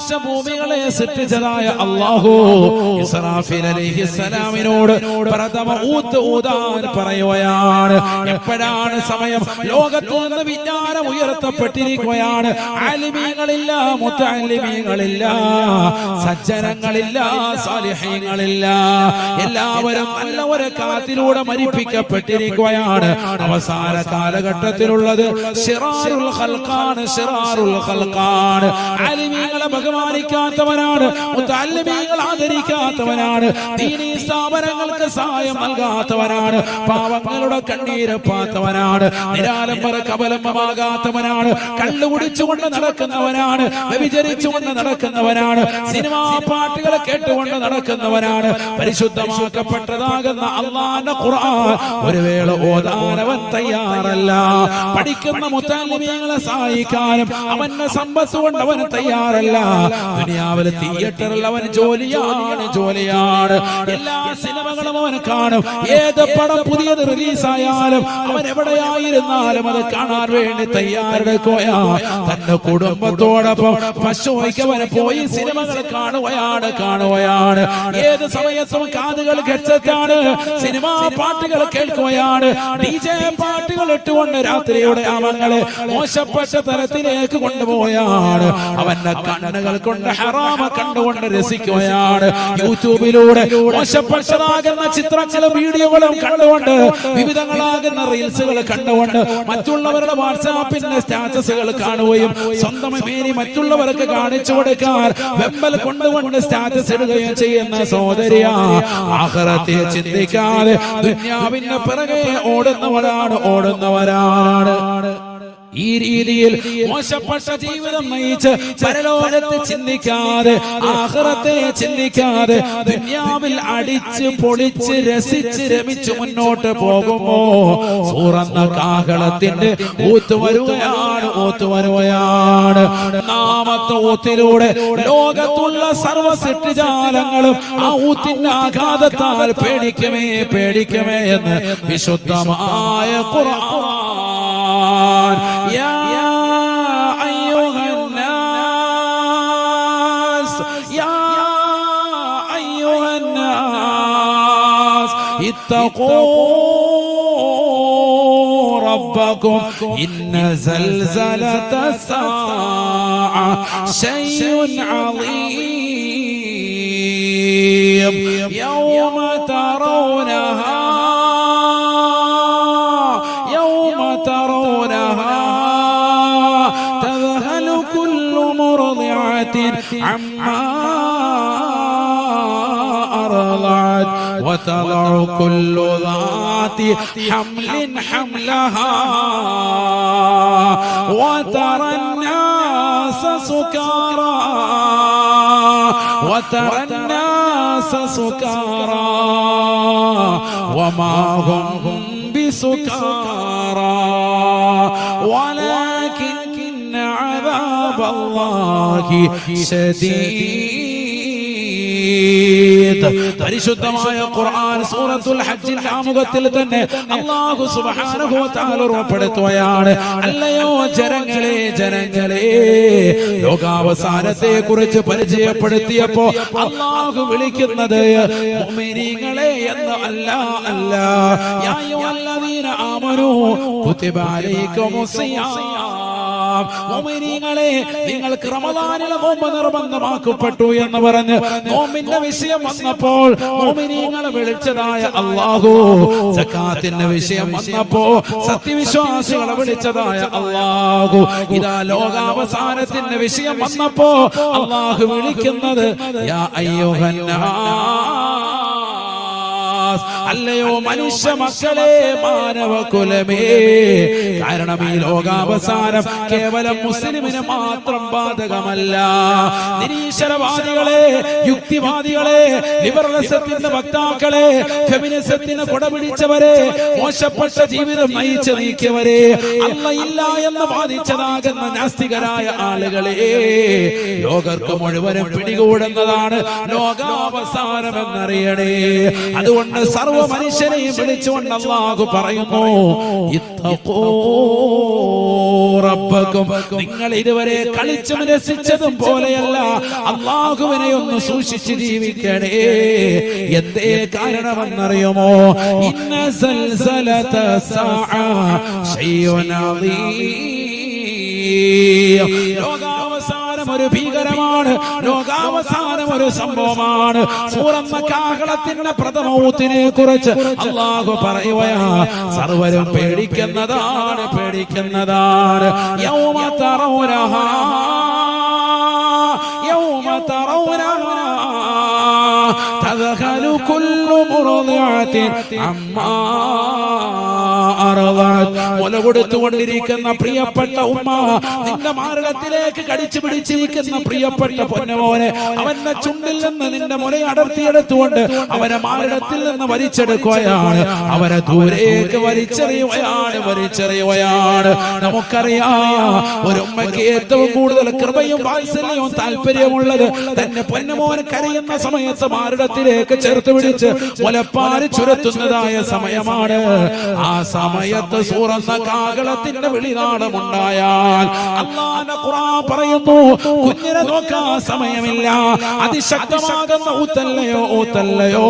ആകാശഭൂമികളെ സൃഷ്ടിച്ചതായ അല്ലാഹു ഇസ്രാഫീൽ അലൈഹിസ്സലാമിനോട് പ്രഥമ ഊത്ത് ഊതാൻ പറയുകയാണ്. എപ്പോഴാണ് സമയം? ലോകത്ത് നിന്ന് വിജ്ഞാനം ഉയർത്തപ്പെട്ടിരിക്കുകയാണ്. ആലിമീങ്ങളില്ല, മുത്തഅല്ലിമീങ്ങളില്ല, സജ്ജനങ്ങളില്ല, സാലിഹീങ്ങളില്ല, എല്ലാവരും നല്ല ഒരു കാത്തിലൂടെ മരിപ്പിക്കപ്പെട്ടിരിക്കുകയാണ്. അവസാന കാലഘട്ടത്തിലുള്ളത് ശിറാറുൽ ഖൽഖാണ്, ശിറാറുൽ ഖൽഖാണ്. ആലിമീങ്ങളെ ബഹുമാനിക്കാത്തവനാണ്, മുത്തഅല്ലിമീങ്ങളെ ആദരിക്കാത്തവനാണ്, ദീനീ സ്ഥാപനങ്ങൾക്ക് സഹായം നൽകാത്തവനാണ്, പാവങ്ങളുടെ കണ്ണീരപ്പാത്തവനാണ്, നിരാലംബര കബലംബമാകാത്തവനാണ്, കള്ളു കുടിച്ചുകൊണ്ട് നടക്കുന്നവനാണ്, വ്യഭിചരിച്ചുകൊണ്ട് നടക്കുന്നവനാണ്, സിനിമാ പാട്ടുകളെ കേട്ടുകൊണ്ട് നടക്കുന്നവനാണ്. പരിശുദ്ധമാക്കപ്പെട്ടതാകുന്ന അല്ലാഹുവിന്റെ ഖുർആൻ ഒരു വേള ഓതാനവൻ തയ്യാറല്ല. പഠിക്കുന്ന മുത്തഅല്ലിമീങ്ങളെ സഹായിക്കാനും അവന്റെ സമ്പത്ത് കൊണ്ട് അവൻ തയ്യാറല്ല. ദുനിയാവിലെ തിയേറ്ററിൽ അവൻ ജോലിയാണ്. എല്ലാ സിനിമകളും അവൻ കാണും. ഏത് പടം പുതിയത് റിലീസായാലും അവൻ എവിടെയായിരുന്നാലും അത് കാണാൻ വേണ്ടി തയ്യാറെടുക്കുകയാ. തന്റെ കുടുംബത്തോടൊപ്പം പശുവയ്ക്കവന് പോയി സിനിമകൾ കാണുകയാണ്. ഏത് സമയത്തും കാതുകൾ ഹെഡ്സെറ്റാണ്, സിനിമാ പാട്ടുകൾ കേൾക്കുകയാണ്. DJ പാട്ടുകൾ ഇട്ടുകൊണ്ട് രാത്രിയുടെ അവങ്ങളെ മോശപ്പെട്ട തലത്തിലേക്ക് കൊണ്ടുപോയാണ്. അവന്റെ കണ്ണുകൾ കൊണ്ട് ഹറാമ കണ്ടുകൊണ്ട് രസിക്കുകയാണ്. യൂട്യൂബിലൂടെ മോശപ്പെട്ടതാകുന്ന ചിത്രങ്ങളും വീഡിയോകളും കണ്ടുകൊണ്ട്, വിവിധങ്ങളാകുന്ന റീൽസുകൾ കണ്ടുകൊണ്ട്, മറ്റുള്ളവരുടെ വാട്സാപ്പിന്റെ സ്റ്റാറ്റസുകൾ കാണുകയും സ്വന്തം മേനി മറ്റുള്ളവർക്ക് കാണിച്ചു കൊടുക്കാൻ വെമ്പൽ കൊണ്ടുകൊണ്ട് സ്റ്റാറ്റസ് ഇടുകയും ചെയ്യുന്ന സഹോദരിയാ, ആഖിറത്തെ ചിന്തിക്കാതെ ദുനിയാവിന്റെ പിറകെ ഓടുന്നവരാണ്. ഈ രീതിയിൽ മോശപ്പെട്ട ജീവിതം നയിച്ച് പരലോകത്തെ ചിന്തിക്കാതെ, ആഖിറത്തെ ചിന്തിക്കാതെ, ദുനിയാവിൽ അടിച്ച് പൊളിച്ച് രസിച്ച് രമിച്ച് മുന്നോട്ട് പോകുമ്പോ സൂറന്ന കാഹളത്തിന്റെ ഊത്ത് വരുകയാണ്. നാമത്തെ ഊത്തിലൂടെ ലോകത്തുള്ള സർവ്വ സൃഷ്ടിജാലങ്ങളും ആ ഊത്തിന്റെ ആഘാതത്താൽ പേടിക്കുമേ എന്ന് വിശുദ്ധമായ ഖുർആൻ. يا أيها الناس اتقوا ربكم إن زلزلة الساعة شيء عظيم يوم ترونها تذهل كل مرضعة عما أرضعت وتضع كل ذات حمل حملها وترى الناس سكارى وما هم بسكارى ولكن عذاب الله شديد. പരിശുദ്ധമായ ഖുർആൻ സൂറത്തുൽ ഹജ്ജിന്റെ ആമുഖത്തിൽ തന്നെ അല്ലാഹു സുബ്ഹാനഹു വ തആല ഉറപ്പെടുത്തുകയാണ്, അല്ലയോ ജനങ്ങളെ, ലോകാവസാനത്തെ കുറിച്ച് പരിചയപ്പെടുത്തിയപ്പോ അല്ലാഹു വിളിക്കുന്നത് മുഅ്മിനീങ്ങളെ എന്ന് അല്ല. യാ അയ്യുഹല്ലദീന ആമനൂ കുതിബ അലൈക്കുമുസ്സിയാം. മുഅ്മിനീങ്ങളെ, നിങ്ങൾക്ക് റമദാനിലെ നോമ്പ് നിർബന്ധമാക്കപ്പെട്ടു എന്ന് പറഞ്ഞ് നോമ്പിന്റെ വിഷയം വന്നപ്പോൾ മുഅ്മിനീങ്ങളെ വിളിച്ചതായ അല്ലാഹു, സക്കാത്തിന്റെ വിഷയം വന്നപ്പോ സത്യവിശ്വാസികളെ വിളിച്ചതായ അല്ലാഹു, ഇതാ ലോകാവസാനത്തിന്റെ വിഷയം വന്നപ്പോ അല്ലാഹു വിളിക്കുന്നത് യാ അയ്യുഹന്നാസ്, അല്ലയോ മനുഷ്യ മക്കളെ, മാനവകുലമേ. കാരണം ഈ ലോകാവസാനം കേവലം മുസ്ലിമിന് മാത്രം ബാധകമല്ല. നിരീശ്വരവാദികളെ, യുക്തിവാദികളെ, ലിബറലിസത്തിന്റെ വക്താക്കളെ, ഫെമിനിസത്തിന് കൊടപിടിച്ചവരെ, മോശപ്പെട്ട ജീവിതം നയിച്ചു നീക്കിയവരെ, അല്ലാഹ് എന്ന് വാദിച്ചതാകുന്ന നാസ്തികരായ ആളുകളെ, ലോകർക്ക് മുഴുവനും പിടികൂടുന്നതാണ് ലോകാവസാനം എന്നറിയണേ. അതുകൊണ്ട് സർവ്വ മനുഷ്യനെയും വിളിച്ചുകൊണ്ട് അല്ലാഹു പറയുന്നു, ഇത്തഖൂ റബ്ബക്കും റബ്ബക്കും. നിങ്ങൾ ഇതുവരെ കളിച്ചും രസിച്ചതും പോലെയല്ല, അല്ലാഹുവിനെ ഒന്ന് സൂക്ഷിച്ച് ജീവിക്കണേ. എന്തേ കാരണമെന്നറിയുമോ? ഇന്ന സൽസലത സാഅ ശൈഉൻ അദീം. ലോകാവസാനം ഒരു ഭീകരമാണ്, ലോകാവസാനം ഒരു സംഭവമാണ്. സൂറത്ത് കാഹളത്തിന്റെ പ്രഥമൗത്തിനെ കുറിച്ച് അല്ലാഹു പറയുകയാ, സർവരും പേടിക്കുന്നതാണ്, പേടിക്കുന്നതാണ്. യൗമ തറൗനഹാ യൗമ തറൗനഹാ തദ്ഖലു കുല്ലു മുർദിഅത്തിൻ അമ്മാ മുല കൊടുത്തുകൊണ്ടിരിക്കുന്ന പ്രിയപ്പെട്ട ഉമ്മ, നിന്റെ മാർഗത്തിലേക്ക് കടിച്ചു പിടിച്ചിരിക്കുന്ന പ്രിയപ്പെട്ട പൊന്നമോനെ, അവന്റെ ചുണ്ടിൽ നിന്ന് നിന്റെ മുല അടർത്തിയെടുത്തുകൊണ്ട് അവനെ മാർഗത്തിൽ നിന്ന് വലിച്ചെടുക്കുകയാണ്, അവനെ ദൂരേക്ക് വലിച്ചെറിയുകയാണ്. നമുക്കറിയാം, ഒരു ഉമ്മയ്ക്ക് ഏറ്റവും കൂടുതൽ കൃപയും വാത്സല്യവും താല്പര്യമുള്ളത് തന്റെ പൊന്നമോനെ കരയുന്ന സമയത്ത് മാർഗത്തിലേക്ക് ചേർത്ത് പിടിച്ച് മുലപ്പാല് ചുരത്തുന്നതായ സമയമാണ്. ആ സമയത്ത് സൂറന്ന കാഹളത്തിന്റെ വിളിനാളമുണ്ടായാൽ അല്ലാഹുവിന്റെ ഖുർആൻ പറയുന്നു, കുഞ്ഞിനെ നോക്കാൻ സമയമില്ല, അതിശക്തമാകുന്ന ഊത്തല്ലയോ,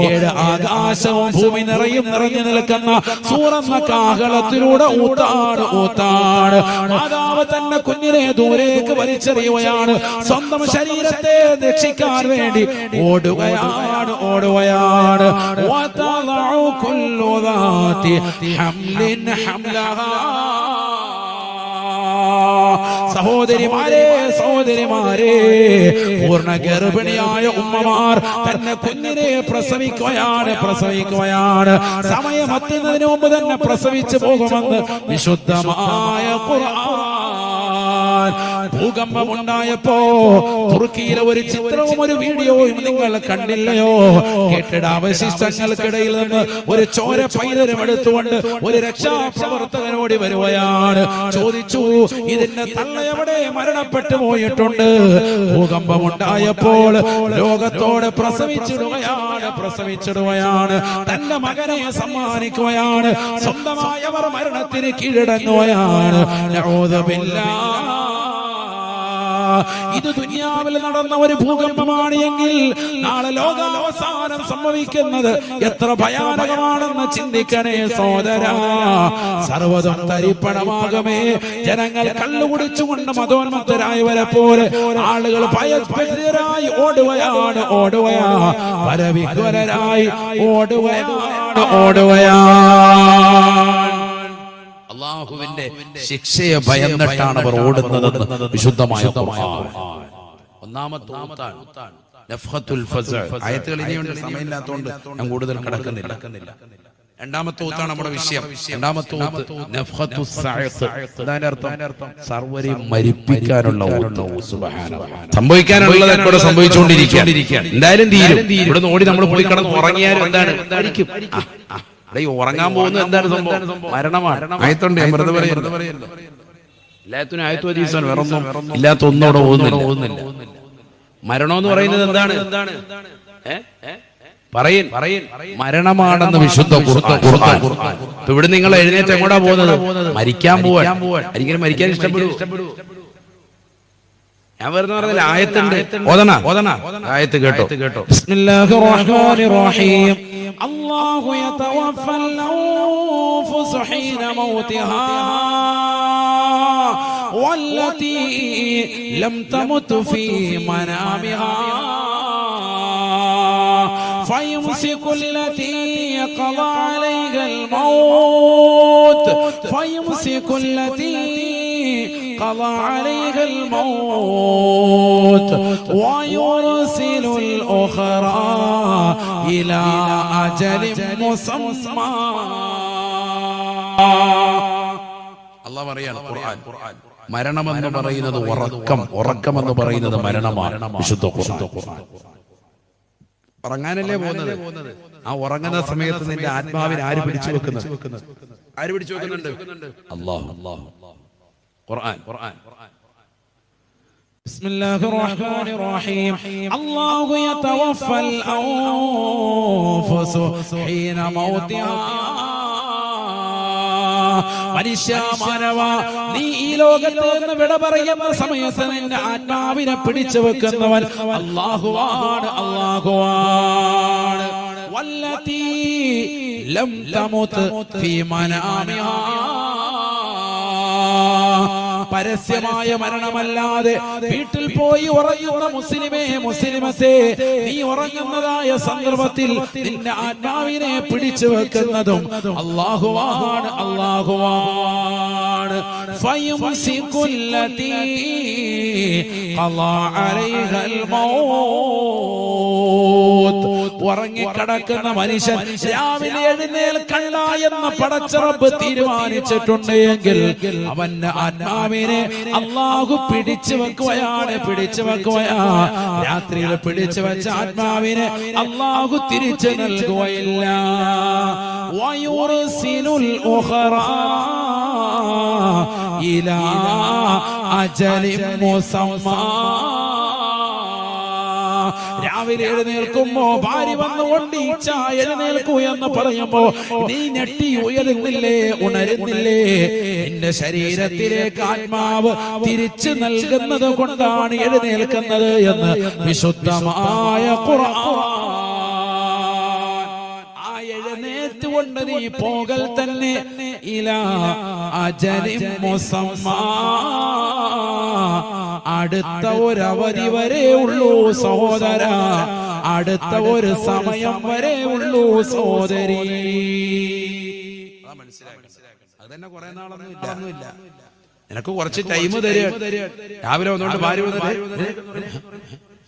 ഏഴ് ആകാശവും ഭൂമി നിറഞ്ഞു നിൽക്കുന്ന സൂറന്ന കാഹളത്തിലൂടെ ഊത്താണ്. മാതാവ് തന്നെ കുഞ്ഞിനെ ദൂരേക്ക് വലിച്ചെറിയുകയാണ്, സ്വന്തം ശരീരത്തെ രക്ഷിക്കാൻ വേണ്ടി ഓടുകയാണ്. സഹോദരിമാരെ, പൂർണ്ണ ഗർഭിണിയായ ഉമ്മമാർ തന്നെ കുഞ്ഞിനെ പ്രസവിക്കുകയാണ്. സമയമെത്തുന്നതിന് മുമ്പ് തന്നെ പ്രസവിച്ചു പോകുമെന്ന് വിശുദ്ധമായ ഖുർആൻ. ഭൂകമ്പമുണ്ടായപ്പോ തുർക്കിയിലെ ഒരു ചിത്രവും ഒരു വീഡിയോയും നിങ്ങൾ കണ്ടില്ലയോ? കെട്ടിടാവശിഷ്ടങ്ങൾക്കിടയിൽ നിന്ന് ഒരു ചോര പൈതലും എടുത്തുകൊണ്ട് ഒരു രക്ഷാപ്രവർത്തകനോടി വരുകയാണ്. ചോദിച്ചു, ഇതിന്റെ തള്ള എവിടെ മരണപ്പെട്ടു പോയിട്ടുണ്ട്? ഭൂകമ്പമുണ്ടായപ്പോൾ ലോകത്തോട് പ്രസവിച്ചിടുകയാണ്, തന്റെ മകനെ സമ്മാനിക്കുകയാണ്. സ്വന്തമായവർ മരണത്തിന് കീഴടങ്ങുകയാണ്. ഇത് ദുനിയാവിൽ നടന്ന ഒരു ഭൂകമ്പമാണ് എങ്കിൽ നാളെ ലോകാവസാനം സംഭവിക്കുന്നത് എത്ര ഭയാനകമാണെന്ന് ചിന്തിക്കണേ സഹോദരാ. സർവ്വതും തരിപ്പണമാകുമേ. ജനങ്ങൾ കള്ളുകുടിച്ചുകൊണ്ട് മതോന്മത്തരായവരെ പോലെ ആളുകൾ ഭയഭീതരായി ഓടുകയാണ്, പരവിഹ്വലരായി ഓടുകയാണ്. അല്ലാഹുവിന്റെ ശിക്ഷയെ ഭയന്നിട്ടാണ് അവർ ഓടുന്നതെന്ന് വിശുദ്ധമായ ഖുർആൻ. ഒന്നാമത്തെ നഫ്ഖത്തുൽ ഫസ്അ. ആയത്തുകൾ ഇനിയുണ്ട്, സമയമില്ലാത്തതുകൊണ്ട് ഞാൻ കൂടുതൽ കടക്കുന്നില്ല. രണ്ടാമത്തെ ഊത്താണ് നമ്മുടെ വിഷയം. രണ്ടാമത്തെ ഊത്ത് നഫ്ഖത്തുസ് സഅഖ്. അതിന്റെ അർത്ഥം സർവരെയും മരിപ്പിക്കാനുള്ള ഊത്ത്. സുബ്ഹാനല്ലാഹ്. സംഭവിക്കാനുള്ളത് കൂടെ സംഭവിച്ചുകൊണ്ടിരിക്കുകയാണ്. എന്തായാലും തീരും. ഇവിടുന്ന് ഓടി നമ്മൾ പോയി കിടന്ന് ഉറങ്ങിയാലും എന്താണ് മരിക്കും. ഉറങ്ങാൻ പോകുന്നത് എന്താണ് സംഭവം? മരണമാണ്. ആയത്തുണ്ട്, വെറുതെ പറയരുത്. എല്ലാത്തിനും ആയത്തു ഹദീസാണ്, വേറൊന്നും ഇല്ലാത്ത ഒന്നോടെ പോകുന്നില്ല. മരണം എന്ന് പറയുന്നത് എന്താണ്? പറയൻ മരണമാണെന്ന് വിശുദ്ധ ഖുർആൻ. ഇവിടെ നിങ്ങൾ എഴുന്നേറ്റ് എങ്ങോട്ടാ പോകുന്നത്? മരിക്കാൻ പോവാൻ. ഒരിക്കലും മരിക്കാൻ ഇഷ്ടപ്പെടൂ? ഞാൻ വെറുതെ പറഞ്ഞില്ല, ആയത്തുണ്ട്. ഓതണ ആയത്ത് കേട്ടോ. ബിസ്മില്ലാഹിർ റഹ്മാനിർ റഹീം. അല്ലാഹു യതവഫൽ അൻഫുസ ഹീന മൗതിഹാ വല്ലതി ലം തമുത് ഫീ മനാമിഹാ فيمسك التي قضى عليها الموت ويرسل الأخرى إلى أجل مسمى. الله പറയാണ് ഖുർആൻ, മരണമെന്ന് പറയുന്നത് ഉറക്കമെന്ന് പറയുന്നത് മരണമാണ്. വിശുദ്ധ ഖുർആൻ. ഉറങ്ങാനല്ലേ പോകുന്നത്? ആ ഉറങ്ങുന്ന സമയത്ത് നിന്റെ ആത്മാവിനെ ആര് പിടിച്ചു വെക്കുന്നത്? അല്ലാഹു. ഖുർആൻ. ബിസ്മില്ലാഹിർ റഹ്മാനിർ റഹീം. അല്ലാഹു യതവഫൽ അൻഫുസ ഹീന മൗതിഹാ മനുഷ്യ മാനവ, നീ ഈ ലോകത്ത് നിന്ന് വിട പറയുന്ന സമയത്ത് നിന്റെ ആത്മാവിനെ പിടിച്ചു വെക്കുന്നവൻ അല്ലാഹുവാണ്. അല്ലാഹുവാണ്. വല്ലതീ ലം തമുത് ഫീ മനാമിഹാ, പരസ്യമായ മരണമല്ലാതെ വീട്ടിൽ പോയി ഉറങ്ങുന്ന മുസ്ലിമത്തെ, നീ ഉറങ്ങുന്നതായ സന്ദർഭത്തിൽ നിന്റെ ആത്മാവിനെ പിടിച്ചു വെക്കുന്നതും അല്ലാഹുവാണ്. അല്ലാഹുവാണ്. ഫയുംസികുല്ലതീ ഖളാ അലൈഹൽ മൗത്ത്, ഉറങ്ങിക്കിടക്കുന്ന മനുഷ്യൻ രാവിലെ എഴുന്നേൽക്കണ്ട എന്ന് പടച്ച റബ്ബ് തീരുമാനിച്ചിട്ടുണ്ട് എങ്കിൽ അവന്റെ ആത്മാവിനെ അല്ലാഹു പിടിച്ചു വെക്കുകയാണ്. രാത്രിയിൽ പിടിച്ചു വെച്ച ആത്മാവിനെ അല്ലാഹു തിരിച്ചു നൽകുകയില്ല. വയുർസിലുൽ ഉഖറാ ഇലാ അജലിൻ മുസമ്മാ, രാവിലെ എഴുന്നേൽക്കുമ്പോ ഭാര്യ വന്നുകൊണ്ട് ഈച്ച എഴുന്നേൽക്കൂ എന്ന് പറയുമ്പോ നീ ഞെട്ടി ഉണരുന്നില്ലേ? നിന്റെ ശരീരത്തിലേക്ക് ആത്മാവ് തിരിച്ചു നൽകുന്നത് കൊണ്ടാണ് എഴുന്നേൽക്കുന്നത് എന്ന് വിശുദ്ധമായ ഖുർആൻ. ആ എഴുന്നേറ്റുകൊണ്ട് നീ പോകൽ തന്നെ ഇലാ അജലിൻ മുസമ്മാ, അടുത്ത ഒരു അവധി വരെ ഉള്ളൂ സഹോദര, അടുത്ത ഒരു സമയം വരെ ഉള്ളൂ സഹോദരി. അതന്നെ കുറെ നാളൊന്നുമില്ല, നിനക്ക് കുറച്ച് ടൈം തരും. രാവിലെ വന്നുകൊണ്ട് ഭാര്യ വന്നിട്ട്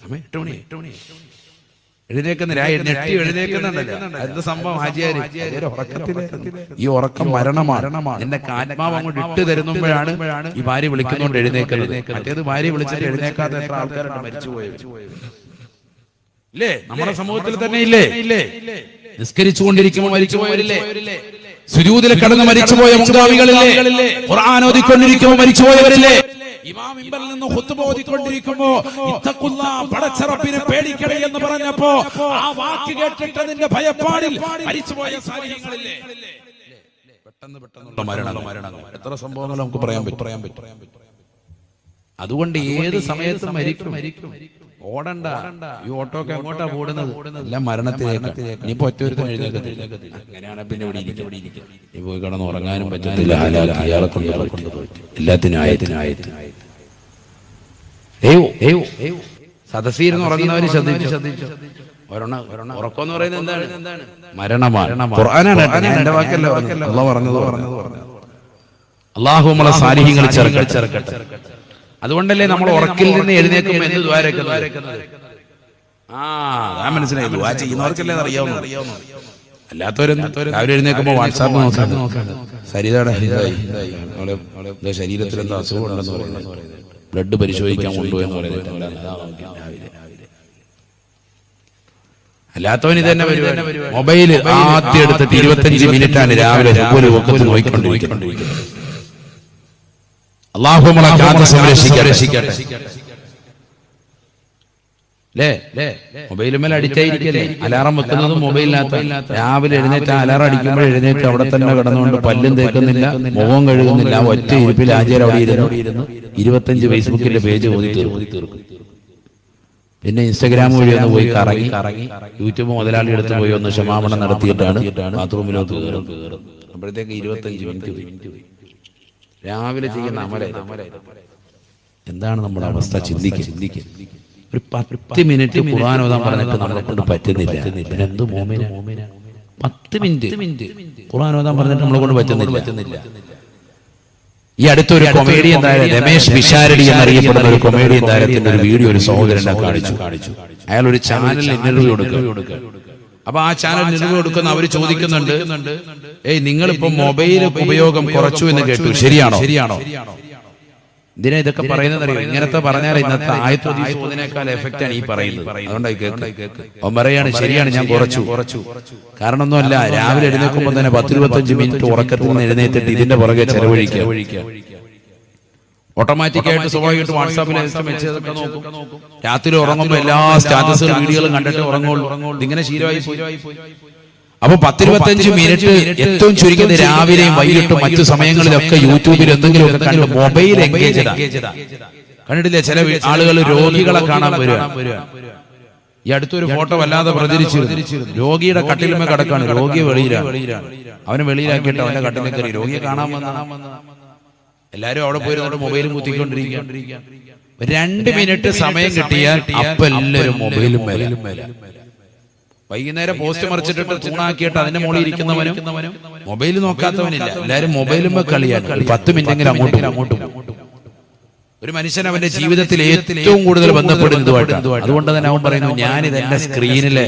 8 മണി എഴുന്നേക്കുന്നില്ല, ഞെട്ടി എഴുന്നേക്കുന്നുണ്ടല്ലോ. എന്ത് സംഭവം? ഹാജിയാര് ഈ ഉറക്കം മരണമാണ്. എന്റെ ആത്മാവ് അങ്ങോട്ട് ഇട്ട് തരുമ്പോഴാണ് ഈ ഭാര്യ വിളിക്കുന്നോണ്ട് എഴുന്നേക്കുന്നത്. മറ്റേത് ഭാര്യ വിളിച്ചിട്ട് എഴുന്നേക്കാത്ത എത്ര ആൾക്കാരുണ്ട് മരിച്ചുപോയത് ഇല്ലേ? നമ്മുടെ സമൂഹത്തിൽ തന്നെ ഇല്ലേ? നിസ്കരിച്ചുകൊണ്ടിരിക്കുമ്പോൾ മരിച്ചുപോയവരില്ലേ? സുജൂദിൽ കടന്ന് മരിച്ചുപോയ മുൻഗാമികളില്ലേ? ഖുർആൻ ഓതിക്കൊണ്ടിരിക്കുമ്പോൾ മരിച്ചുപോയവരില്ലേ? ഇമാം മിമ്പറിൽ നിന്ന് ഖുത്ബ ഓതിക്കൊണ്ടിരിക്കുമ്പോ ഇത്തഖുല്ലാഹ്, പടച്ച റബ്ബിനെ പേടിക്കണേ എന്ന് പറഞ്ഞപ്പോ ആ വാക്ക് കേട്ടിട്ട് അതിന്റെ ഭയപ്പാടിൽ മരിച്ചുപോയ സാലിഹീങ്ങളില്ലേ? പെട്ടെന്നുള്ള മരണങ്ങൾ എത്ര സംഭവങ്ങൾ നമുക്ക് പറയാൻ പറ്റും. അതുകൊണ്ട് ഏത് സമയത്തും മരിക്കും. ഓടണ്ട, ഈ ഓട്ടോക്കെ എങ്ങോട്ടാ ഓടുന്നത്? എല്ലാം മരണത്തിലേക്ക്. ഇനിയിപ്പോ ഒറ്റൊരുത്തം എഴുന്നേക്കത്തില്ല. അങ്ങനെയാണ് പിന്നെ ഇവിടെ ഇരിക്കും. ഈ പോയി കിടന്ന് ഉറങ്ങാനും പറ്റത്തില്ല. അയാളെ കൊണ്ട് എല്ലാത്തിനും ആയത്തിന് സദസ്സിരുന്ന് ഉറങ്ങുന്നവര് ശ്രദ്ധിച്ചു. ഉറക്കം പറയുന്നത് എന്താണ്? മരണമാണ്. ഖുർആനാണ്, എന്റെ വാക്കല്ല, അല്ലാഹു പറഞ്ഞത്. അല്ലാഹു നമ്മളെ സാലിഹീങ്ങളിൽ ചേർക്കട്ടെ. അതുകൊണ്ടല്ലേ നമ്മൾ ഉറക്കിൽ നിന്ന് എഴുന്നേൽക്കുമ്പോൾ എന്ത് ദ്വാരക്കുന്നത്? ഞാൻ മനസ്സിലായി. ദുആ ചെയ്യുന്നവർക്കല്ലേ അറിയാവുന്നത്. അല്ലാത്തവരെന്ത് രാവിലെ എഴുന്നേൽക്കുമ്പോൾ വാട്സാപ്പ് നോക്കാൻ സരിതയുടെ ശരീരത്തിൽ എന്താ അസുഖം ഉണ്ടെന്ന് പറയുന്നത്, ബ്ലഡ് പരിശോധിക്കാൻ കൊണ്ടുപോയെന്ന് പറയുന്നത്. അല്ലാത്തവൻ ഇത് തന്നെ പരിപാടി. മൊബൈൽ ആദ്യം എടുത്തിട്ട് 25 മിനിറ്റാണ് രാവിലെ ഒരു ഒക്കത്തിൽ നോക്കിക്കൊണ്ടിരിക്കുന്നത്. അല്ലാഹു നമ്മളെ കാത്ത് സംരക്ഷിക്കട്ടെ. മൊബൈലുമേൽ അഡിക്റ്റ് ആയിരിക്കല്ലേ? അലാറം വെക്കുന്നതും മൊബൈലിനകത്ത്. രാവിലെ എഴുന്നേറ്റ് അലാറം അടിക്കുമ്പോൾ എഴുന്നേറ്റ് അവിടെ തന്നെ കിടന്നുകൊണ്ട് പല്ലും തേക്കുന്നില്ല, മുഖം കഴുകുന്നില്ല, ഒറ്റ ഇരിപ്പിൽ ആചാരം അവിടെ ഇരുന്നു 25 ഫേസ്ബുക്കിന്റെ പേജ് ഓതി തീർക്കും. പിന്നെ ഇൻസ്റ്റാഗ്രാം വഴി ഒന്ന് പോയി കറങ്ങി യൂട്യൂബ് മുതലാളി എടുത്ത് പോയി ഒന്ന് ക്ഷമാപണം നടത്തിയിട്ടാണ് ബാത്റൂമിലോട്ട് കയറും. അപ്പോഴത്തേക്ക് 25 മിനിറ്റ് രാവിലെ ചെയ്യുന്ന അമല. എന്താണ് നമ്മുടെ അവസ്ഥ? ചിന്തിക്കുക. ഒരു 10 മിനിറ്റ് ഖുർആൻ ഓതാൻ പറഞ്ഞിട്ട് നമ്മളെ കൊണ്ട് പറ്റുന്നില്ല. എന്ത് മോമിന 10 മിനിറ്റ് ഖുർആൻ ഓതാൻ പറഞ്ഞിട്ട് നമ്മളെ കൊണ്ട് പറ്റുന്നില്ല. ഈ അടുത്തൊരു കൊമേഡിയൻ താരം രമേശ് പിഷാരടി എന്നറിയപ്പെടുന്ന ഒരു കൊമേഡിയൻ താരത്തിന്റെ ഒരു വീഡിയോ ഒരു സഹോദരനെ കാണിച്ചു. അയാൾ ഒരു ചാനലിൽ ഇന്റർവ്യൂ കൊടുക്കുക. അപ്പൊ ആ ചാനൽ ഇന്റർവ്യൂ കൊടുക്കുന്ന അവര് ചോദിക്കുന്നുണ്ട്, നിങ്ങളിപ്പോ മൊബൈൽ ഉപയോഗം കുറച്ചു എന്ന് കേട്ടു, ശരിയാണോ? ഇതിനെ ഇതൊക്കെ പറയുന്നത് അറിയാം. ഇങ്ങനത്തെ പറഞ്ഞാൽ ഇന്നത്തെ ആയത്തിനേക്കാൾ എഫക്റ്റ് ആണ് ഈ പറയുന്നത്. അതുകൊണ്ടായി കേൾക്ക്. അവൻ പറയാണ്, ശരിയാണ്, ഞാൻ കുറച്ചു. കാരണം ഒന്നുമല്ല, രാവിലെ എഴുന്നേൽക്കുമ്പോൾ തന്നെ 10-25 മിനിറ്റ് ഉറക്കത്തിൽ നിന്ന് എഴുന്നേറ്റിട്ട് ഇതിന്റെ പുറകെ ചെലവഴിക്കുക. ഓട്ടോമാറ്റിക്കായിട്ട് സ്വാഭാവികമായിട്ട് വാട്സാപ്പിൽ മെസ്സേജൊക്കെ നോക്കും. രാത്രി ഉറങ്ങുമ്പോൾ എല്ലാ സ്റ്റാറ്റസുകളും വീഡിയോകളും കണ്ടിട്ട് ഉറങ്ങുള്ളൂ. ഇങ്ങനെ ശീലമായി പോയി. അപ്പൊ 10-25 മിനിറ്റ് ഏറ്റവും ചുരുങ്ങിയത് രാവിലെയും വൈകിട്ടും മറ്റു സമയങ്ങളിലൊക്കെ യൂട്യൂബിൽ എന്തെങ്കിലുമൊക്കെ കണ്ട് മൊബൈൽ എൻഗേജ് കണ്ടിട്ടില്ലേ? ചില ആളുകൾ രോഗികളെ കാണാൻ വരിക. ഈ അടുത്തൊരു ഫോട്ടോ വല്ലാതെ പ്രചരിച്ചിരുന്നു. രോഗിയുടെ കട്ടിലുമേ കിടക്കാണ്, രോഗിയെ വെളിയിലാണ്. അവനെ വെളിയിലാക്കിയിട്ട് അവന്റെ കട്ടിലിൽ കയറി രോഗിയെ കാണാൻ വന്ന എല്ലാരും അവിടെ പോയിരുന്നിട്ട് മൊബൈലും കുത്തിക്കൊണ്ടിരിക്കുക. 2 മിനിറ്റ് സമയം കിട്ടിയാൽ അപ്പൊ എല്ലാവരും മൊബൈലും മേലെ. വൈകുന്നേരം പോസ്റ്റ് മറിച്ചിട്ടിട്ട് തൂണാക്കിയിട്ട് അതിന്റെ മുകളിൽ ഇരിക്കുന്നവനും മൊബൈൽ നോക്കാത്തവനില്ല. എല്ലാരും മൊബൈലുമേ കളിയാണ്. 10 മിനിറ്റെങ്കിലും അങ്ങോട്ടും. ഒരു മനുഷ്യൻ അവന്റെ ജീവിതത്തിൽ ഏറ്റവും കൂടുതൽ ബന്ധപ്പെടുന്നതുമായിട്ട്. അതുകൊണ്ട് തന്നെ അവൻ പറയുന്നു, ഞാനിത് എന്റെ സ്ക്രീനിലെ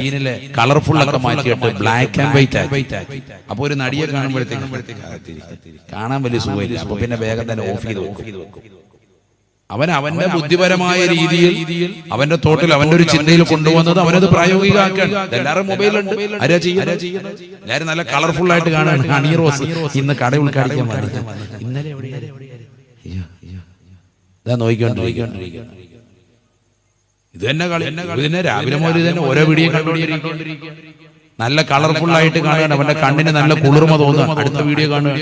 കളർഫുൾ ഒക്കെ മാറ്റിയിട്ട് ബ്ലാക്ക് ആൻഡ് വൈറ്റ് ആക്കി. അപ്പൊ ഒരു നടിയെ കാണുമ്പോഴത്തേക്കും കാണാൻ വലിയ സുഖമില്ല. അപ്പൊ പിന്നെ വേഗം തന്നെ ഓഫ് ചെയ്ത് വെക്കും. അവന്റെ ബുദ്ധിപരമായ രീതിയിൽ അവന്റെ തോട്ടിൽ അവന്റെ ഒരു ചിന്തയിൽ കൊണ്ടുവന്നത് അവനത് പ്രായോഗികമാക്കാൻ. എല്ലാവരും മൊബൈലുണ്ട്, ആരാ ചെയ്യുന്നത്? എല്ലാവരും നല്ല കളർഫുൾ ആയിട്ട് കാണാൻ. ഹണി റോസ് ഇന്ന് കട ഉൾക്കാടിക്കാൻ പാടില്ല. ഇന്നലെ നോക്കിക്കൊണ്ടിരിക്കുക. ഇത് തന്നെ കളി. ഇതിനെ രാവിലെ മുതൽ തന്നെ ഓരോ വീഡിയോ കണ്ടുകൊണ്ടിരിക്കുക. നല്ല കളർഫുൾ ആയിട്ട് കാണുകയാണ്. അവന്റെ കണ്ണിന് നല്ല കുളിർമ തോന്നുക. അടുത്ത വീഡിയോ കാണുക.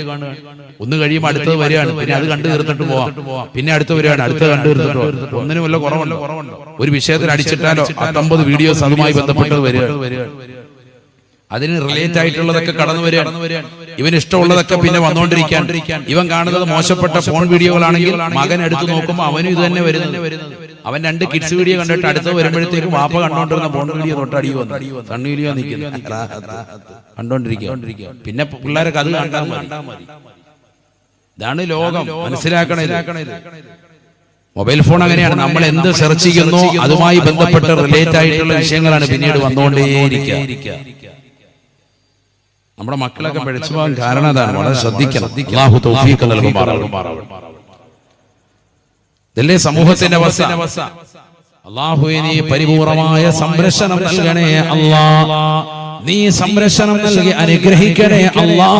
ഒന്ന് കഴിയുമ്പോൾ അടുത്തത് വരികയാണ്. പിന്നെ അത് കണ്ടു തീർത്തിട്ട് പോവാം. പിന്നെ അടുത്ത് വരികയാണ്. അടുത്തത് കണ്ടു തീർത്തിട്ട് ഒന്നിനും വല്ല കുറവുണ്ടോ? ഒരു വിഷയത്തിൽ അടിച്ചിട്ടാലോ 19 വീഡിയോസ് അതുമായി ബന്ധപ്പെട്ടത് വരിക. അതിന് റിലേറ്റ് ആയിട്ടുള്ളതൊക്കെ കടന്നു വരികയാണ്. ഇവന് ഇഷ്ടമുള്ളതൊക്കെ പിന്നെ വന്നുകൊണ്ടിരിക്കാൻ. ഇവൻ കാണുന്നത് മോശപ്പെട്ട ഫോൺ വീഡിയോകളാണെങ്കിൽ മകൻ എടുത്തു നോക്കുമ്പോൾ അവനും ഇത് തന്നെ വരുന്നത്. അവൻ 2 കിഡ്സ് വീഡിയോ കണ്ടിട്ട് അടുത്ത് വരുമ്പോഴത്തേക്കും വാപ്പ കണ്ടോണ്ടിരുന്ന ഫോൺ വീഡിയോ തൊട്ടടി വന്നു കണ്ണീലിയോ കണ്ടോണ്ടിരിക്കുക. പിന്നെ പിള്ളേരൊക്കെ അത് കണ്ടാൽ മതി. ഇതാണ് ലോകം. മനസ്സിലാക്കണേ. മൊബൈൽ ഫോൺ അങ്ങനെയാണ്. നമ്മൾ എന്ത് സെർച്ച് ചെയ്യുന്നു അതുമായി ബന്ധപ്പെട്ട് റിലേറ്റ് ആയിട്ടുള്ള വിഷയങ്ങളാണ് പിന്നീട് വന്നുകൊണ്ടേയിരിക്കുക. നമ്മുടെ മക്കളൊക്കെ പിഴച്ചു പോകാൻ കാരണം അതാണ്. വളരെ ശ്രദ്ധിക്കണം. അല്ലാഹു തൗഫീഖ് നൽകുമാറാവട്ടെ. ഇതല്ലേ സമൂഹത്തിന്റെ അവസ്ഥ. അല്ലാഹുവേ, നീ പരിപൂർണമായ സംരക്ഷണം നൽകണേ അല്ലാ. നീ സംരക്ഷണം നൽകി അനുഗ്രഹിക്കണേ അല്ലാ.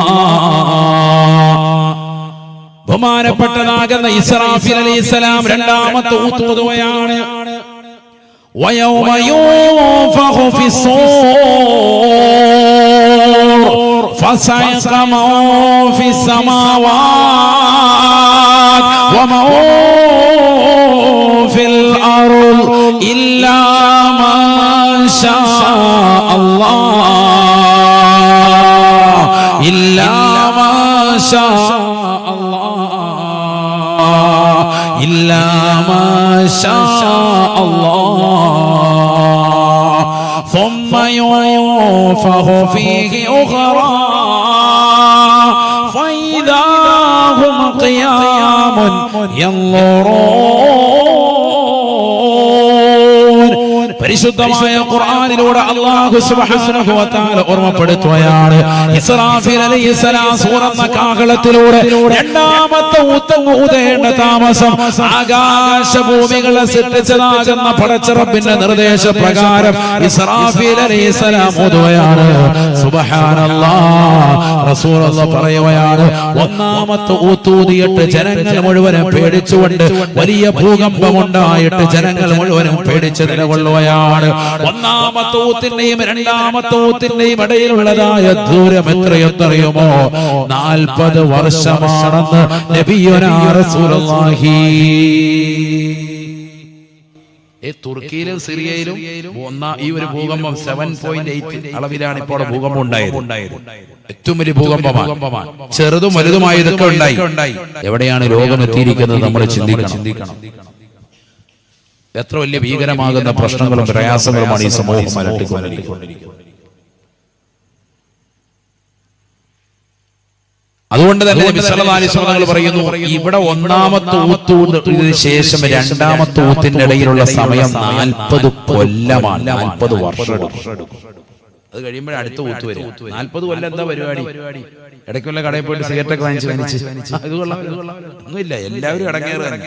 ബഹുമാനപ്പെട്ടതാകുന്ന ഇസ്രാഫീൽ അലൈഹിസ്സലാം രണ്ടാമത്തെ ഊതുകയാണ്. വയൗമ യൂഫഖു ഫിസ്സൂർ ഫസയഖ മൻ ഫിസ്സമാവാതി വമൻ ഫിൽ അർള് ഇല്ലാ മാ ശാ അല്ലാഹ് ഇല്ലാ മാ ശാ إلا ما شاء الله ثم ينفخ فيه أخرى فإذا هم قيام ينظرون. പരിശുദ്ധമായ ഖുർആനിലൂടെ അല്ലാഹു സുബ്ഹാനഹു വ തആല ഓർമ്മപ്പെടുത്തുകയാണ്. ഇസ്രാഫീൽ അലൈഹിസ്സലാം സൂറന്ന കാഹളത്തിലൂടെ രണ്ടാമത്തെ ഊതേണ്ട താമസം ആകാശഭൂമികളെ സൃഷ്ടിച്ചതാകുന്ന പടച്ച റബ്ബിന്റെ നിർദ്ദേശപ്രകാരം ഇസ്രാഫീൽ അലൈഹിസ്സലാം ഊതുകയാണ്. സുബ്ഹാനല്ലാഹ്. റസൂലുള്ളാഹി പറയുകയാണ്, ഒന്നാമത്തെ ഊതൂതിയിട്ട് ജനങ്ങൾ മുഴുവനും പേടിച്ചുകൊണ്ട് വലിയ ഭൂകമ്പമുണ്ടായിട്ട് ജനങ്ങൾ മുഴുവനും പേടിച്ച് നിലകൊള്ളുകയാണ്. ഒന്നാമത്തെ ഊത്തിന്റെയും രണ്ടാമത്തെ ഊത്തിന്റെയും ഇടയിലുള്ളതായ ദൂരം എത്രയെന്നറിയുമോ? 40 വർഷമാണെന്ന് നബിയുനാ റസൂലുള്ളാഹി. തുർക്കിയിലും സിറിയയിലും ഈ ഒരു ഭൂകമ്പം 7.8 അളവിലാണ് ഇപ്പോൾ ഭൂകമ്പം ഉണ്ടായത്. ഏറ്റവും വലിയ ഭൂകമ്പമാണ്. ചെറുതും വലുതുമായ ഇതൊക്കെ ഉണ്ടായി. എവിടെയാണ് ലോകം എത്തിയിരിക്കുന്നത് നമ്മൾ ചിന്തിക്കണം. എത്ര വലിയ ഭീകരമാകുന്ന പ്രശ്നങ്ങളും പ്രയാസങ്ങളുമാണ് ഈ സമൂഹം അലട്ടിക്കൊണ്ടിരിക്കുന്നത്. അതുകൊണ്ട് തന്നെ നബി സല്ലല്ലാഹു അലൈഹി വസല്ലം പറയുന്നു, ഇവിടെ ഒന്നാമത്തെ ഊത്തിന് ശേഷം രണ്ടാമത്തെ ഊത്തിന്റെ ഇടയിലുള്ള സമയം 40 കൊല്ലമാണ്. 40 വർഷം എടുക്കും. അത് കഴിയുമ്പോൾ അടുത്ത ഊത്ത് വരും. 40 കൊല്ലം എന്താ പരിപാടി? ഇടയ്ക്കുള്ള കടയിൽ പോയിട്ട് സിഗരറ്റൊക്കെ വാങ്ങിച്ച് ഒന്നുമില്ല. എല്ലാവരും ഇടങ്ങേറ് തന്നെ.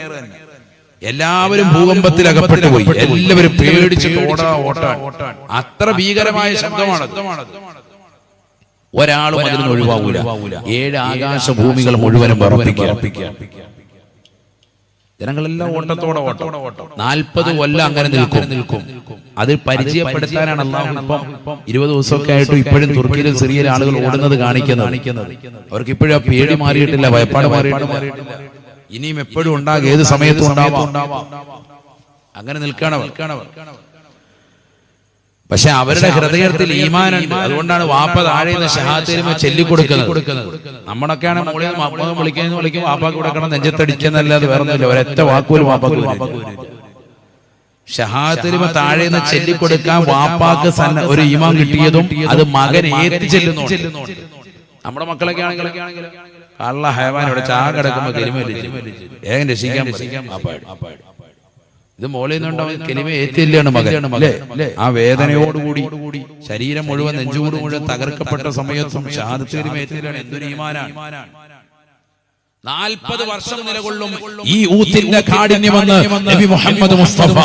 എല്ലാവരും ഭൂകമ്പത്തിൽ അകപ്പെട്ടു പോയി. എല്ലാവരും പേടിച്ച് ഓട്ടാൻ. അത്ര ഭീകരമായ ശബ്ദമാണ്. ഒരാളും അതിൽ നിന്ന് ഒഴിവാകൂല. 7 ആകാശഭൂമികൾ മുഴുവനും വിറപ്പിക്കുക. ജനങ്ങളെല്ലാം ഓട്ടത്തോടെ ഓട്ടം. 40 കൊല്ലം അങ്ങനെ നിൽക്കും. അത് പരിചയപ്പെടുത്താനാണ് അള്ളാഹു ഇപ്പം 20 ദിവസമൊക്കെ ആയിട്ട് ഇപ്പോഴും തുർക്കിയിലും സിറിയയിലും ആളുകൾ ഓടുന്നത് കാണിക്കുന്നത്. അവർക്ക് ഇപ്പോഴും ആ പേടി മാറിയിട്ടില്ല, ഭയപ്പാട് മാറിയിട്ടില്ല. ഇനിയും എപ്പോഴും ഉണ്ടാകും, ഏത് സമയത്തും ഉണ്ടാവാം. അങ്ങനെ നിൽക്കണം. പക്ഷെ അവരുടെ ഹൃദയത്തിൽ ഈമാനുണ്ട്. അതുകൊണ്ടാണ് വാപ്പ താഴെ നിന്ന് ഷഹാദത്ത് കലിമ ചൊല്ലിക്കൊടുക്കുന്നത്. നമ്മളൊക്കെയാണ് മോളിൽ വിളിക്കും വാപ്പാക്ക് കൊടുക്കണം, നെഞ്ചത്തടിക്കുന്നല്ലാതെ വേറൊന്നുമില്ല. ഒരൊറ്റ വാക്കുപോലും വാപ്പാക്ക് ഷഹാദത്ത് കലിമ താഴെ നിന്ന് ചൊല്ലിക്കൊടുക്കാൻ വാപ്പാക്ക് ഒരു ഈമാൻ കിട്ടിയതും അത് മകൻ ഏറ്റി ചെല്ലുന്നു. നമ്മുടെ മക്കളൊക്കെ ആണെങ്കിൽ കള്ള ഹയവാൻ ഇവിടെ ചാ കിടക്കുമ്പോ കലിമ വേഗം രക്ഷിക്കാൻ ഇത് മോളിൽ നിന്നുണ്ടാവും കലിമ ഏറ്റില്ലാണ് മകൻ. ആ വേദനയോടുകൂടി ശരീരം മുഴുവൻ നെഞ്ചുകൂട് മുഴുവൻ തകർക്കപ്പെട്ട സമയത്തും ഷഹാദത്ത് കലിമ ഏറ്റില്ലാണ്. എന്തൊരു ഈമാനാണ്. 40 വർഷം നിലകൊള്ളും ഈ ഊത്തിന്റെ കാഠിന്യമെന്ന് നബി മുഹമ്മദ് മുസ്തഫ.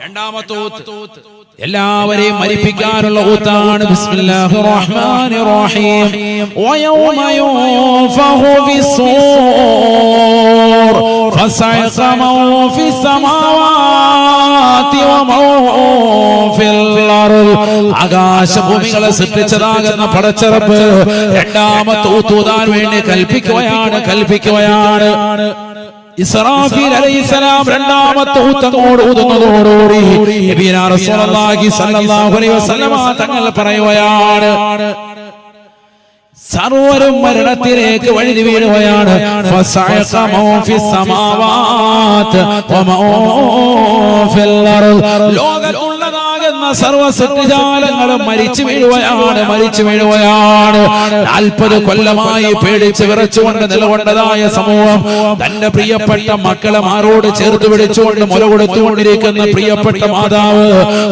രണ്ടാമത്തെ ഊത്ത് എല്ലാവരെയും മരിപ്പിക്കാനുള്ള ഊത്താണ്. ബിസ്മില്ലാഹിർ റഹ്മാനിർ റഹീം. വയൗമ യുൻഫഖു ഫിസ്സൂർ ഫസഅഖ മൻ ഫിസ് സമാവാതി വമൻ ഫിൽ അർദ്. ആകാശഭൂമികളെ സൃഷ്ടിച്ചതാകുന്ന പടച്ചറപ്പ് രണ്ടാമത്തെ ഊതാൻ വേണ്ടി കൽപ്പിക്കുകയാണ്. ഇസ്രാഫീൽ അലൈഹിസ്സലാം രണ്ടാമത്തെ ഊത്തങ്ങോട് ഊതുന്നതോടുകൂടി നബിയുനാ റസൂലുള്ളാഹി സ്വല്ലല്ലാഹു അലൈഹി വസല്ലമ തങ്ങൾ പറയുകയാണ്, സർവരും മരണത്തിലേക്ക് വഴുതി വീഴുകയാണ്. ഫസഅഖ മൻ ഫിസ് സമാവാത് വമൻ ഫിൽ അർദ്. ലോകത്തുള്ളതാകുന്ന സർവ്വ സൃഷ്ടിജാലങ്ങളും മരിച്ചു വീഴുകയാണ്. 40 കൊല്ലമായി പേടിച്ച് വിറച്ചുകൊണ്ട് നിലകൊണ്ടതായ സമൂഹം തന്റെ പ്രിയപ്പെട്ട മക്കളെ മാറോട് ചേർത്ത് പിടിച്ചുകൊണ്ട് മുല കൊടുത്തുകൊണ്ടിരിക്കുന്ന പ്രിയപ്പെട്ട മാതാവ്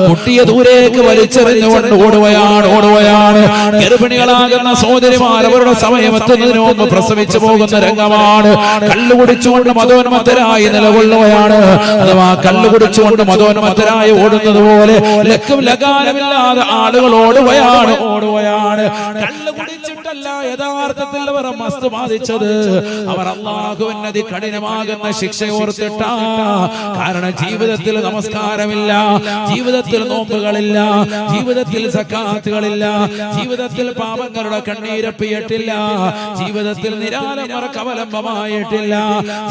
കുട്ടിയെ ദൂരേക്ക് വലിച്ചെറിഞ്ഞുകൊണ്ട് ഓടുകയാണ്. ഗർഭിണികളാകുന്ന സഹോദരിമാർ അവരുടെ സമയം എത്തുന്നതിന് മുമ്പ് പ്രസവിച്ചു പോകുന്ന രംഗമാണ്. കള്ളുകുടിച്ചുകൊണ്ട് മതോന്മത്തരായി നിലകൊള്ളുകയാണ്. അഥവാ കള്ളുകുടിച്ചുകൊണ്ട് മതോന്മത്തരായി ഓടുന്നത് പോലെ ലക്കും ലഗാനമില്ലാതെ ആളുകൾ ഓടുകയാണ്. കള്ളു കുടിച്ചിട്ടല്ല യഥാർത്ഥത്തിൽ അവർ മസ്ത് ബാധിച്ചത്. അവർ അല്ലാഹുവിന്റെ അതികഠിനമാകുന്ന ശിക്ഷ ഓർത്തിട്ടാ. കാരണം ജീവിതത്തിൽ നമസ്കാരമില്ല, ജീവിതത്തിൽ നോമ്പുകളില്ല, ജീവിതത്തിൽ സക്കാത്തുകളില്ല, ജീവിതത്തിൽ പാപങ്ങളുടെ കണ്ണീരപ്പിയിട്ടില്ല, ജീവിതത്തിൽ നിരാലംബർക്ക് അവലംബമായിട്ടില്ല,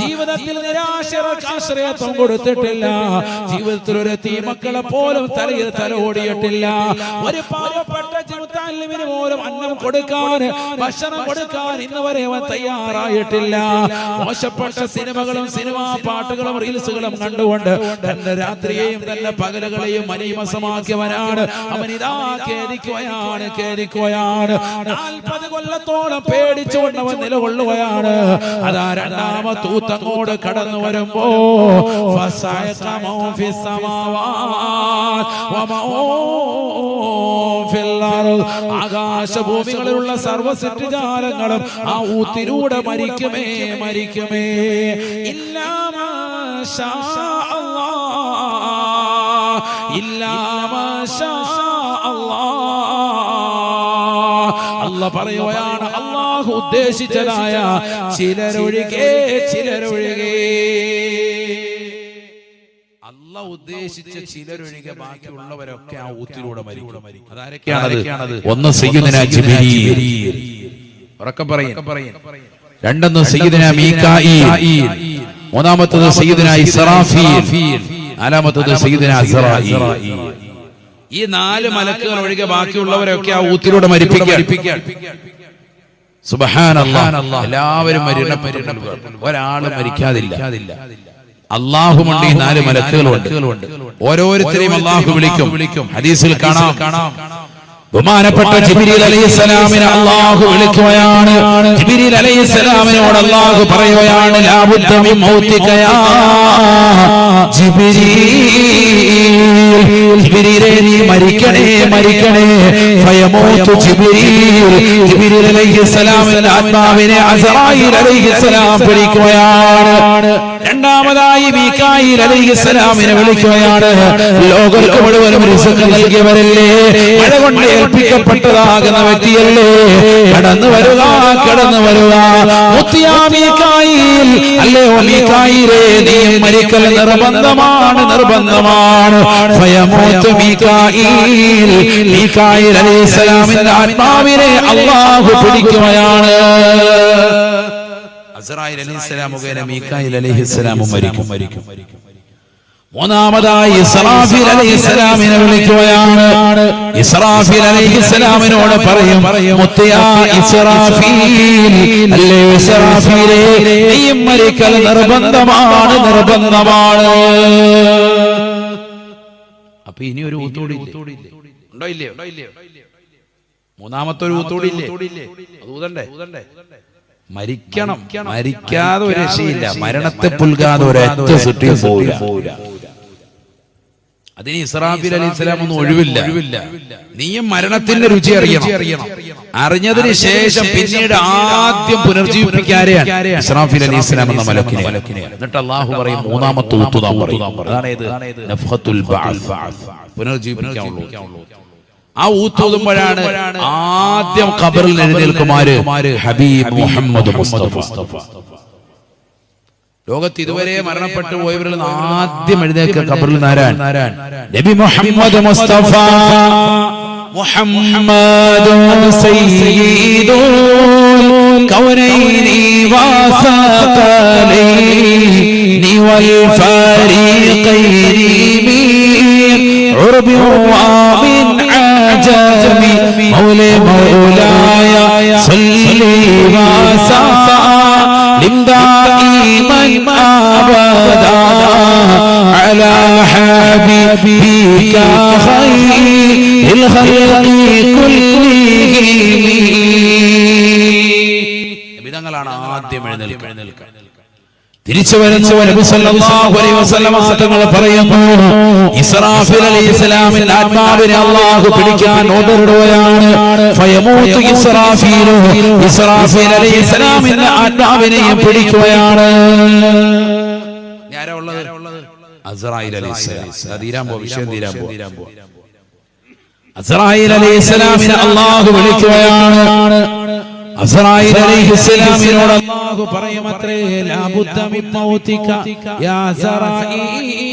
ജീവിതത്തിൽ നിരാശർക്ക് ആശ്രയത്വം കൊടുത്തിട്ടില്ല, ജീവിതത്തിൽ ഒരു തീമക്കളെ പോലും തലയിൽ തലോടിയിട്ടില്ല. ഒരു പാവപ്പെട്ട മുത്തഅല്ലിമിന് പോലും അന്നം കൊടുക്കാൻ, ഭക്ഷണം കൊടുക്കാൻ ഇന്ന് വരെ അവൻ തയ്യാറായിട്ടില്ല. മോശപ്പെട്ട സിനിമകളും സിനിമാ പാട്ടുകളും റീൽസുകളും കണ്ടുകൊണ്ട് തന്റെ രാത്രിയെയും തന്റെ പകലുകളെയും മലീമസമാക്കിയവനാണ് അവൻ. ഇതാ ഖേദിക്കുകയാണ്. 40 കൊല്ലത്തോളം പേടിച്ചുകൊണ്ട് അവൻ നിലകൊള്ളുകയാണ്. അതാ രണ്ടാമത്തെ ഊത്തങ്ങോട് കടന്നു വരുമ്പോ ഫസഅഖ മൻ ഫിസ് സമാവാത് വമൻ ഫിൽ അർദ്. ആകാശഭൂമികളിലുള്ള സർവ്വ സൃഷ്ടിജാലങ്ങളും ആ ഊത്തിലൂടെ മരിക്കുമേ. ഇല്ലാ മാഷാ അല്ലാഹ് പറയുകയാണ്, അല്ലാഹു ഉദ്ദേശിച്ചതായ ചിലരൊഴികെ. അല്ലാഹു ഉദ്ദേശിച്ച ചിലരൊഴികെ ബാക്കിയുള്ളവരൊക്കെ ആ ഊത്തിലൂടെ മരിക്കും. അതാരൊക്കെയാണത്? ഒന്ന് സയ്യിദുനാ ജിബ്രീൽ, ഉറക്കെ പറയും. രണ്ടൊന്ന് സയ്യിദുനാ മീകാഈൽ, മൂന്നാമത്തേത് സയ്യിദുനാ ഇസ്രാഫീൽ, നാലാമത്തേത് സയ്യിദുനാ അസ്റാഈൽ. ഈ 4 മലക്കുകൾ ഒഴികെ ബാക്കിയുള്ളവരൊക്കെ ആ ഊത്തിലൂടെ മരിപ്പിക്കാൻ. സുബ്ഹാനല്ലാഹ്. എല്ലാവരും മരണപ്പെട്ടു, ഒരാളും മരിക്കാതില്ല. അല്ലാഹുമുണ്ട്. ഈ 4 മലക്കുകളുണ്ട്. ഓരോരുത്തരെയും അല്ലാഹു വിളിക്കും. ഹദീസിൽ കാണാം, ബഹുമാനപ്പെട്ട ജിബ്രീൽ അലൈഹിസ്സലാമിനെ അല്ലാഹു വിളിക്കുകയാണ്. ജിബ്രീൽ അലൈഹിസ്സലാമിനോട് അല്ലാഹു പറയുകയാണ്, ലാ ബുദ്ദ മിൻ മൗതിക യാ ജിബ്രീൽ. ജിബ്രീലേ നീ മരിക്കണേ. ഫയമൂതു ജിബ്രീൽ അലൈഹിസ്സലാമിന്റെ ആത്മാവിനെ അസ്റായീൽ അലൈഹിസ്സലാം പിടിക്കുകയാണ്. രണ്ടാമതായി മീകായിൽ അലൈഹിസ്സലാമിനെ വിളിക്കുകയാണ്. ലോകർക്ക് മുഴുവനും റിസ്ക് നൽകിയവരല്ലേ, മഴ കൊണ്ട് ഏൽപ്പിക്കപ്പെട്ടതാകുന്ന വ്യക്തിയല്ലേ, കടന്നു വരുക കടന്നു വരുക. മുത്തിയാ മീകായിൽ, അല്ലയോ മീകായിലേ, നീ മരിക്കൽ നിർബന്ധമാണ് നിർബന്ധമാണ്. ഫയമൂതു മീകായിൽ, മീകായിൽ അലൈഹിസ്സലാമിന്റെ ആത്മാവിനെ അല്ലാഹു പിടിക്കുകയാണ്. അസ്റായീൽ അലൈഹിസ്സലാം മുഖേന മീകായിൽ അലൈഹിസ്സലാം മരിക്കും. മൂന്നാമതായി ഇസ്രാഫീൽ അലൈഹിസ്സലാമിനെ വിളിക്കുകയാണ്. ഇസ്രാഫീൽ അലൈഹിസ്സലാമിനോട് പറയും, മുത്തിയാ ഇസ്രാഫീൽ, അല്ലേ ഇസ്രാഫീലേ, നീ മരിക്കൽ നിർബന്ധമാണ് നിർബന്ധമാണ്. അപ്പൊ ഇനി ഒരു ഊത്തൂടി ഉണ്ടോ ഇല്ലയോ? മൂന്നാമത്തെ ഒരു ഊത്തൂടി ഇല്ലേ? അത് ഊതണ്ടേ? മരിക്കണം. മരിക്കാതെ ഒരു രക്ഷയില്ല. മരണത്തെ പുൽകാതെ ഒരൊറ്റ സൃഷ്ടിയും പോവില്ല. അതിന് ഇസ്രാഫീൽ അലൈഹിസ്സലാം ഒന്നും ഒഴിവില്ല. നീയും മരണത്തിന്റെ രുചി അറിയണം. അറിഞ്ഞതിന് ശേഷം പിന്നീട് ആദ്യം പുനർജീവിപ്പിക്കാരെയാണ് ഇസ്രാഫീൽ അലൈഹിസ്സലാം എന്ന മലക്കിനെ. എന്നിട്ട് അല്ലാഹു പറയും മൂന്നാമത്തെ ഊത്തുതാൻ പറയും. അതാണ് ഇത് നഫ്ഖത്തുൽ ബഅസ്, പുനർജീവിപ്പിക്കാനുള്ളൂ. ആ ഊത്തൂതുമ്പോഴാണ് ആദ്യം ഖബറിൽ എഴുന്നേൽക്കുമാര് ഹബീബ് മുഹമ്മദ് മുസ്തഫ. ലോകത്ത് ഇതുവരെ മരണപ്പെട്ടു പോയവരിൽ ആദ്യം എഴുന്നേൽക്കുക ഖബറിൽ നാരാൻ നബി മുഹമ്മദ് മുസ്തഫ. മുഹമ്മദുൻ സയ്യിദുൽ കൗനൈനി വസഖലൈനി വൽ ഫരീഖൈനി മിൻ ഉർബി വമിൻ ആജമി മൗലാ മൗലായ സല്ലി വസല്ലിം ദായിമൻ അബദാ അലാ ഹബീബിക ഖൈറിൽ ഖൽഖി കുല്ലിഹിം. വിധങ്ങളാണ് ആദ്യം എഴുന്നേൽക്കുക. തിരിച്ചു വരുന്ന നബി സല്ലല്ലാഹു അലൈഹി വസല്ലം തങ്ങൾ പറയുന്നു, ഇസ്രാഫീൽ അലൈഹിസ്സലാമിന്റെ ആത്മാവിനെ അല്ലാഹു പിടിക്കാൻ ഓർഡറിടുകയാണ്. ഫയമൂതു ഇസ്രാഫീൽ, ഇസ്രാഫീൽ അലൈഹിസ്സലാമിന്റെ ആത്മാവിനെയും പിടിക്കുകയാണ്. ആരാ ഉള്ളത്? അസ്റായീൽ അലൈഹിസ്സലാം. വിഷയം തീരാൻ പോ. അസ്റായീൽ അലൈഹിസ്സലാമിനെ അല്ലാഹു വിളിക്കുകയാണ്. അസ്റായീൽ അലൈഹിസ്സലാമിനോട് അല്ലാഹു പറയുമത്രേ, ലാ ബുദ്ദ മിൻ മൗതിക യാ അസ്റായീൽ.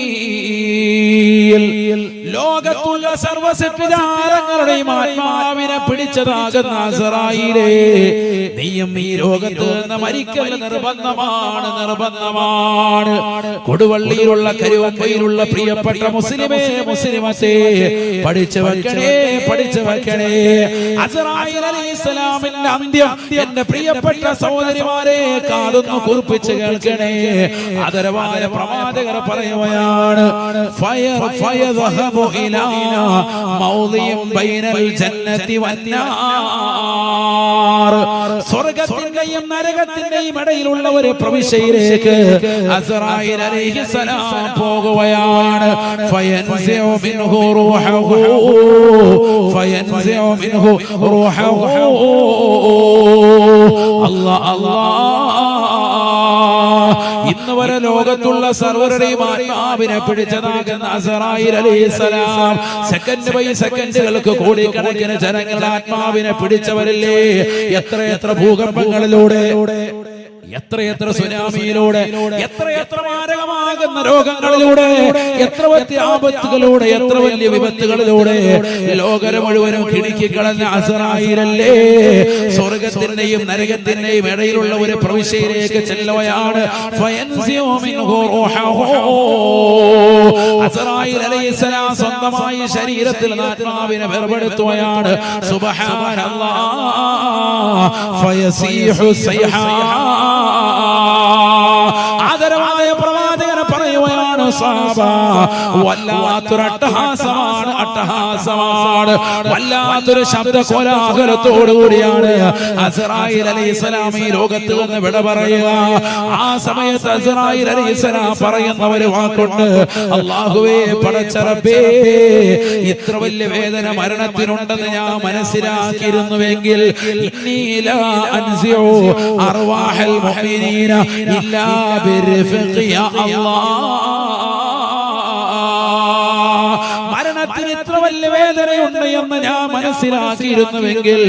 ലോകത്തുള്ള സർവ്വസൃഷ്ടിജാലങ്ങളുടെയും ആത്മാവിനെ പിടിച്ചതാകുന്ന അസ്റായീലേ, നീയും ഈ ലോകത്ത് നിന്ന് മരിക്കൽ നിർബന്ധമാണ് നിർബന്ധമാണ്. കൊടുവള്ളിയിലുള്ള കരുവമ്പയിലുള്ള പ്രിയപ്പെട്ട മുസ്ലിമേ മുസ്ലിമത്തെ, പഠിച്ചു വെക്കണേ പഠിച്ചു വെക്കണേ. അസ്റായീൽ അലൈഹിസ്സലാമിന്റെ അന്ത്യം എന്റെ പ്രിയപ്പെട്ട സഹോദരിമാരെ കാതൊന്ന് കുറിപ്പിച്ച് കേൾക്കണേ. ആദരവായ പ്രവാചകർ പറയുകയാണ്, ഇലാ മൗദിഇൻ ബൈനൽ ജന്നതി വന്നാർ. സ്വർഗ്ഗത്തിന്റെയും നരകത്തിന്റെയും ഇടയിലുള്ള ഒരു പ്രവിശ്യയിലേക്ക് അസ്റായീൽ അലൈഹിസ്സലാം പോകുകയാണ്. ഫയൻസിഉ മിൻഹു റൂഹഹു ഫയൻസിഉ മിൻഹു റൂഹഹു. അല്ലാഹ് അല്ലാഹ്, ഇന്ന് വരെ ലോകത്തുള്ള സർവരുടെയും ആത്മാവിനെ പിടിച്ചതാകുന്ന അസ്റായീൽ അലൈഹിസ്സലാം സെക്കൻഡ് ബൈ സെക്കൻഡുകൾക്ക് കോടിക്കണക്കിന് ജനങ്ങളുടെ ആത്മാവിനെ പിടിച്ചവരല്ലേ. എത്ര ഭൂകമ്പങ്ങളിലൂടെ, എത്ര സുനാമിയിലൂടെ, എത്ര മാരകമാകുന്ന രോഗങ്ങളിലൂടെ, എത്ര വലിയ ആപത്തുകളിലൂടെ, എത്ര വലിയ വിപത്തുകളിലൂടെ ലോകം മുഴുവനും കിടുക്കിക്കളഞ്ഞ അസ്റായീലല്ലേ സ്വർഗത്തിന്റെയും നരകത്തിന്റെയും ഇടയിലുള്ള ഒരു പ്രവിശ്യയിലേക്ക് ചെല്ലുകയാണ്. അസ്റായീൽ അലൈഹിസ്സലാം സ്വന്തമായി ശരീരത്തിൽ ആത്മാവിനെ വേർപെടുത്തുകയാണ്. സുബ്ഹാനല്ലാഹ്. ഫയസീഹു സൈഹാ. ആദരവായ പ്രവാചകൻ പറയുകയാണ്, പറയുകയാണ് സഹാബ, വല്ലാത്തൊരു അട്ടഹാസമാണ്, വല്ലാത്തൊരു ശബ്ദ കോലാഹലത്തോടുകൂടിയാണ് അസ്റായീൽ അലൈഹിസ്സലാം ഈ ലോകത്ത് നിന്ന് വിട പറയുക. ആ സമയത്ത് അസ്റായീൽ അലൈഹിസ്സലാം പറയുന്ന ഒരു വാക്കുണ്ട്, അല്ലാഹുവേ പടച്ച റബ്ബേ, ഇത്ര വലിയ വേദന മരണത്തിനുണ്ടെന്ന് ഞാൻ മനസ്സിലാക്കിയിരുന്നുവെങ്കിൽ ഇന്നീ ലാ അൻസിഉ അർവാഹൽ മുഅ്മിനീന ഇല്ലാ ബിർഫഖി യാ അല്ലാഹ്. ഇത്ര വലിയ വേദനയുണ്ട് എന്ന് ഞാൻ മനസ്സിലാക്കിയിരുന്നുവെങ്കിൽ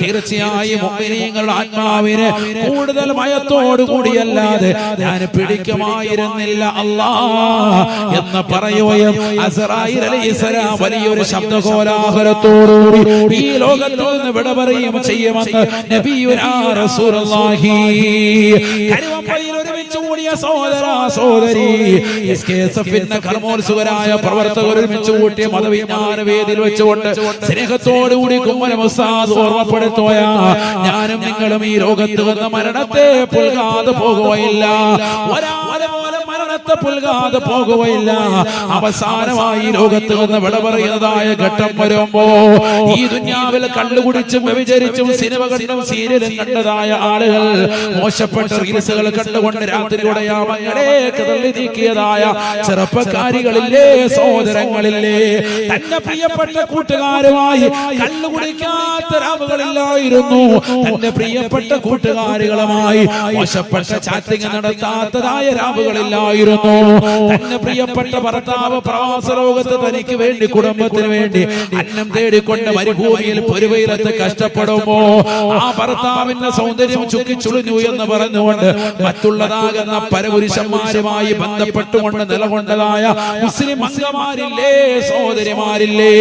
തീർച്ചയായും മുഅ്മിനീങ്ങളുടെ ആത്മാവിനെ കൂടുതൽ മയത്തോടു കൂടിയല്ലാതെ ഞാൻ പിടിക്കുമായിരുന്നില്ല അല്ലാഹ് എന്ന് പറയുകയും അസ്റായീൽ അലൈഹിസ്സലാം വലിയൊരു ശബ്ദകോലാഹലത്തോടുകൂടി ഈ ലോകത്തിൽ നിന്ന് വിട പറയുകയും ചെയ്യുമെന്ന് നബിയുനാ റസൂലുള്ളാഹി. കരുവമ്പയിൽ ഒരുമിച്ച് കൂടിയ സഹോദരി എസ്കെഎസ്എഫിന്റെ കർമ്മോത്സുകരായ പ്രവർത്തകർ ഒരുമിച്ച് കൂട്ടിയ മതവിജ്ഞാന വേദിയിൽ വെച്ചുകൊണ്ട് സ്നേഹത്തോടുകൂടി കുമ്മനം ഉസ്താദ് ഓർമ്മപ്പെടുത്തുക, ഞാനും നിങ്ങളും ഈ ലോകത്ത് വന്ന മരണത്തെ പുൽകാതെ പോകുകയില്ല, ഒരാളെ പോലെ മരണത്തെ പുൽകാതെ പോകുകയില്ല. അവസാനമായി ലോകത്ത് വന്ന് വിട പറയുന്നതായ ഘട്ടം വരുമ്പോ ഈ ദുനിയാവിൽ കള്ളുകുടിച്ചും വ്യഭിചരിച്ചും സിനിമ കണ്ടും സീരിയലും കണ്ടതായ ആളുകൾ, മോശപ്പെട്ട റീൽസുകൾ കണ്ടുകൊണ്ട് രാത്രിയുടെ യാമങ്ങളേക്ക് തള്ളി നീക്കിയതായ ചെറുപ്പക്കാരികളില്ലേ, സഹോദരങ്ങളില്ലേ, തന്റെ പ്രിയപ്പെട്ട കൂട്ടുകാരുമായി കള്ളുകുടിക്കാത്ത രാവുകളില്ലായിരുന്നു, തന്റെ പ്രിയപ്പെട്ട കൂട്ടുകാരികളുമായി മോശപ്പെട്ട ചാറ്റിംഗ് നടത്താത്തതായ രാവുകളില്ലായിരുന്നു, തന്റെ പ്രിയപ്പെട്ട ഭർത്താവ് പ്രവാസ ലോകത്ത് തനിക്ക് വേണ്ടി കുടുംബത്തിന് വേണ്ടി അന്നം തേടിക്കൊണ്ട് മരുഭൂമിയിൽ പൊരുവയിലത്ത് കഷ്ടപ്പെടുമ്പോ ആ ഭർത്താവിന്റെ സൗന്ദര്യം ചുക്കിച്ചുളിഞ്ഞു എന്ന് പറഞ്ഞുകൊണ്ട് മറ്റുള്ളതാകുന്ന പരപുരുഷന്മാരുമായി ബന്ധപ്പെട്ടുകൊണ്ട് നിലകൊണ്ടതായ മുസ്ലിം അംഗമാരില്ലേ, സഹോദരിമാരില്ലേ,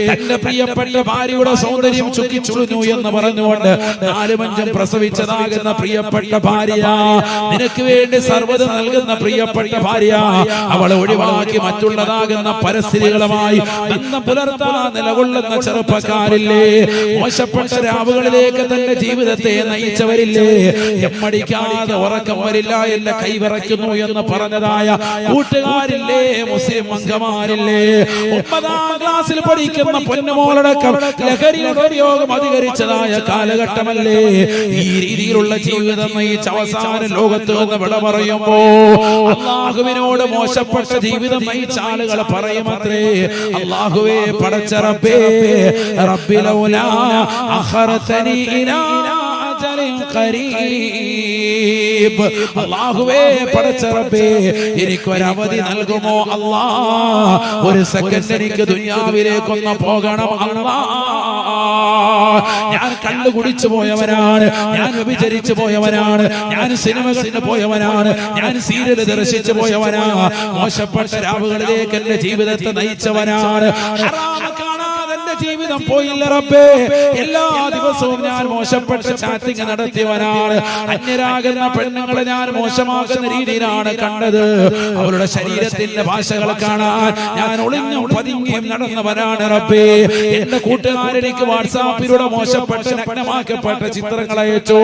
തന്റെ പ്രിയപ്പെട്ട ഭാര്യയുടെ സൗന്ദര്യം ചുക്കിച്ചുളിഞ്ഞു എന്ന് പറഞ്ഞുകൊണ്ട് 4-5 പ്രസവിച്ചതാകുന്ന പ്രിയപ്പെട്ട ഭാര്യ, നിനക്ക് വേണ്ടി സർവ്വതും നൽകുന്ന പ്രിയപ്പെട്ട ഭാര്യ, അവളെ ഒഴിവാക്കി മറ്റുള്ളതാകുന്ന പരസ്ത്രീകളുമായി ബന്ധം പുലർത്താൻ നിലകൊള്ളുന്ന ചെറുപ്പക്കാരില്ലേ, മോശപ്പെട്ട രാവുകളിലേക്ക് തന്റെ ജീവിതത്തെ നയിച്ചവരില്ലേ, എമ്മടിക്കാതെ ഉറക്കം വരില്ല, എന്റെ കൈവിറയ്ക്കുന്നു എന്ന് പറഞ്ഞതായ കൂട്ടുകാരില്ലേ, മുസ്ലിം അംഗമാരില്ലേ, 9ാം ക്ലാസ്സിൽ പഠിക്കുന്ന പൊന്നുമോളടക്കം ലഹരിയുടെ ഉപയോഗം അധികരിച്ചതായ കാലഘട്ടമല്ലേ, ഈ രീതിയിലുള്ള ജീവിതം നയിച്ച അവസാന ലോകത്ത് നിന്ന് വിട പറയുമ്പോ അല്ലാഹുവിനോട് മോശപ്പെട്ട ജീവിതം നയിച്ച ആളുകൾ പറയുമത്രേ, അല്ലാഹുവേ പടച്ച റബ്ബേ, റബ്ബി ലൗലാ അഖറതനി ഇലാ അജലിൻ ഖരീബ്, അല്ലാഹുവേ പടച്ച റബ്ബേ, എനിക്കൊരവധി നൽകുമോ അല്ലാഹ്, ഒരു സെക്കൻഡ് എനിക്ക് ദുനിയാവിലേക്കൊന്ന് പോകണം അല്ലാഹ്, ഞാൻ കള്ളു കുടിച്ചു പോയവനാണ്, ഞാൻ വ്യഭിചരിച്ചു പോയവനാണ്, ഞാൻ സിനിമ കണ്ടു പോയവനാണ്, ഞാൻ സീരിയൽ ദർശിച്ചു പോയവനാണ്, മോശപ്പെട്ട രാവുകളിലേക്ക് എന്റെ ജീവിതത്തെ നയിച്ചവനാണ്, ജീവിതം പോയില്ല റബ്ബേ, എല്ലാ ദിവസവും ഞാൻ മോശപ്പെട്ട ചാറ്റിംഗ് നടത്തിയവനാണ്, അന്യരാകുന്ന പെണ്ണുങ്ങളെ ഞാൻ മോശമാകുന്ന രീതിയിലാണ് കണ്ടത്, അവരുടെ ശരീരത്തിന്റെ ഭാഷകൾ കാണാൻ ഞാൻ ഒളിഞ്ഞും പതുങ്ങിയും നടന്നവനാണ് റബ്ബേ, എന്റെ കൂട്ടുകാരെനിക്ക് വാട്സാപ്പിലൂടെ മോശപ്പെട്ട നഗ്നമാക്കപ്പെട്ട ചിത്രങ്ങൾ അയച്ചു,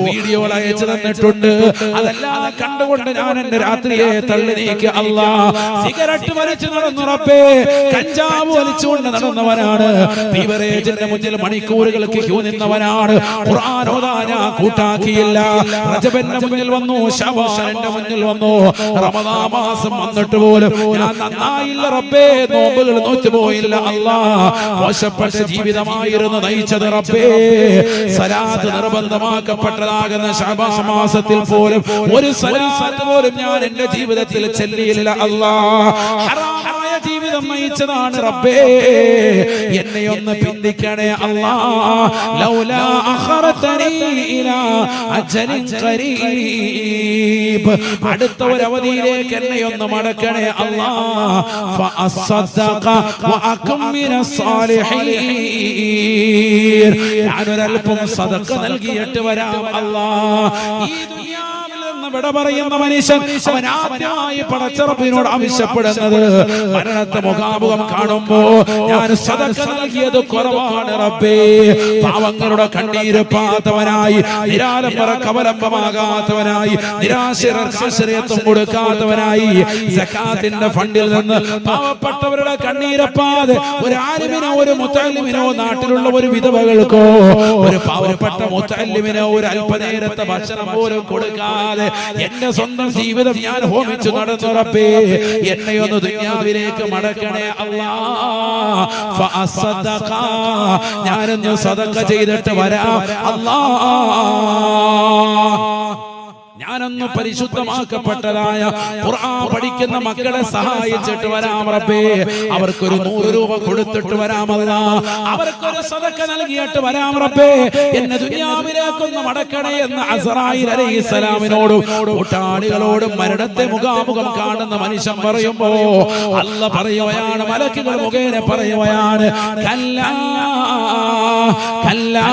വീഡിയോകൾ അയച്ചു തന്നിട്ടുണ്ട്, അതെല്ലാം കണ്ടുകൊണ്ട് ഞാൻ എന്റെ രാത്രിയെ തള്ളി നീക്കി അല്ലാഹ്. സിഗരറ്റ് വലിച്ചു നടന്നു റബ്ബേ, കഞ്ചാവ് വലിച്ചുകൊണ്ട് നടന്നവനാണ്, ബീവറേജിന്റെ മുന്നിൽ മണിക്കൂറുകൾക്ക് ക്യൂ നിന്നവനാണ്, ഖുർആൻ ഓതാൻ ഞാൻ കൂട്ടാക്കിയില്ല, റജബിന്റെ മുന്നിൽ വന്നു, ശഅബാന്റെ മുന്നിൽ വന്നു, റമദാൻ മാസം വന്നിട്ട് പോലും ഞാൻ നന്നായില്ല റബ്ബേ, നോമ്പുകൾ നോറ്റുപോയില്ല അല്ലാഹ്, മോശപ്പെട്ട ജീവിതമായിരുന്നു നയിച്ചത് റബ്ബേ, സലാത്ത് നിർബന്ധമാക്കപ്പെട്ടതാകുന്ന ശഅബാൻ മാസത്തിൽ പോലും ഒരു സലാത്ത് പോലും ഞാൻ എന്റെ ജീവിതത്തിൽ ചൊല്ലിയില്ല അല്ലാഹ്, ഹറാമായ ജീവിതം നയിച്ചതാണ് റബ്ബേ, എന്നെ ഒന്ന് പിന്തിക്കണേ അല്ലാഹ്, ലൗലാ അഖറതനി ഇലാ അജലിൻ ഖരീബ്, അടുത്ത ഒരു അവധിയിലേക്ക് എന്നെ ഒന്ന് മടക്കണേ അല്ലാഹ്, ഫഅസ്സദ്ദഖ വഅകും മിനസ് സാലിഹീൻ, ഞാനൊരൽപ്പം സദഖ നൽകിയിട്ട് വരാം അല്ലാഹ്, ഈ ദുനിയാവിൽ നിന്ന് വിട പറയുന്ന മനുഷ്യൻ അവൻ ആദ്യമായി പടച്ചറപ്പിനോട് ആവശ്യപ്പെടുന്നത് മരണത്തെ മുഖാമുഖം കാണുമ്പോ ഞാൻ സദഖ നൽകിയത് കുറവാണ് റബ്ബേ, പാവങ്ങളുടെ കണ്ണീര് പാത്തവനായി, നിരാലംബര കവലംബമാകാത്തവനായി, നിരാശ്രയത്വം കൊടുക്കാത്തവനായി, സക്കാത്തിന്റെ ഫണ്ടിൽ നിന്ന് പാവപ്പെട്ടവരുടെ കണ്ണീരപ്പാതെ ഒരു ആലിമിനോ ഒരു മുത്തല്ലിമിനോ നാട്ടിലുള്ള ഒരു വിധവകൾക്കോ ഒരു പാവപ്പെട്ട മുത്തല്ലിമിനോ ഒരു അല്പനേരത്തെ ഭക്ഷണം പോലും കൊടുക്കാതെ എന്റെ സ്വന്തം ജീവിതം ഞാൻ ഹോമിച്ചു നടന്നു റബ്ബേ, എന്നെയൊന്ന് ദുനിയാവിലേക്ക് മടക്കണേ അല്ലാഹ്. ഫഅസ്സദഖ, ഞാനൊന്ന് സദഖ ചെയ്തിട്ട് വരാം അല്ലാഹ്. ഞാനൊന്ന് പരിശുദ്ധമാക്കപ്പെട്ടതായ ഖുർആൻ പഠിക്കുന്ന മക്കളെ സഹായിച്ചിട്ട് വരാം റബ്ബേ, അവർക്കൊരു 100 രൂപ കൊടുത്തിട്ട് വരാമല്ല, അവർക്കൊരു സദഖ നൽകിയിട്ട് വരാം റബ്ബേ, എന്നെ ദുനിയാവിലേക്കൊന്ന് മടക്കണേ എന്ന് അസ്റായീൽ അലൈഹിസ്സലാമിനോടും കൂട്ടാളികളോടും മരണത്തെ മുഖാമുഖം കാണുന്ന മനുഷ്യൻ പറയുമ്പോ അല്ലാഹ് പറയുകയാണ്, മലക്കുകൾ മുഖേന പറയുകയാണ്, കല്ലാ കല്ലാ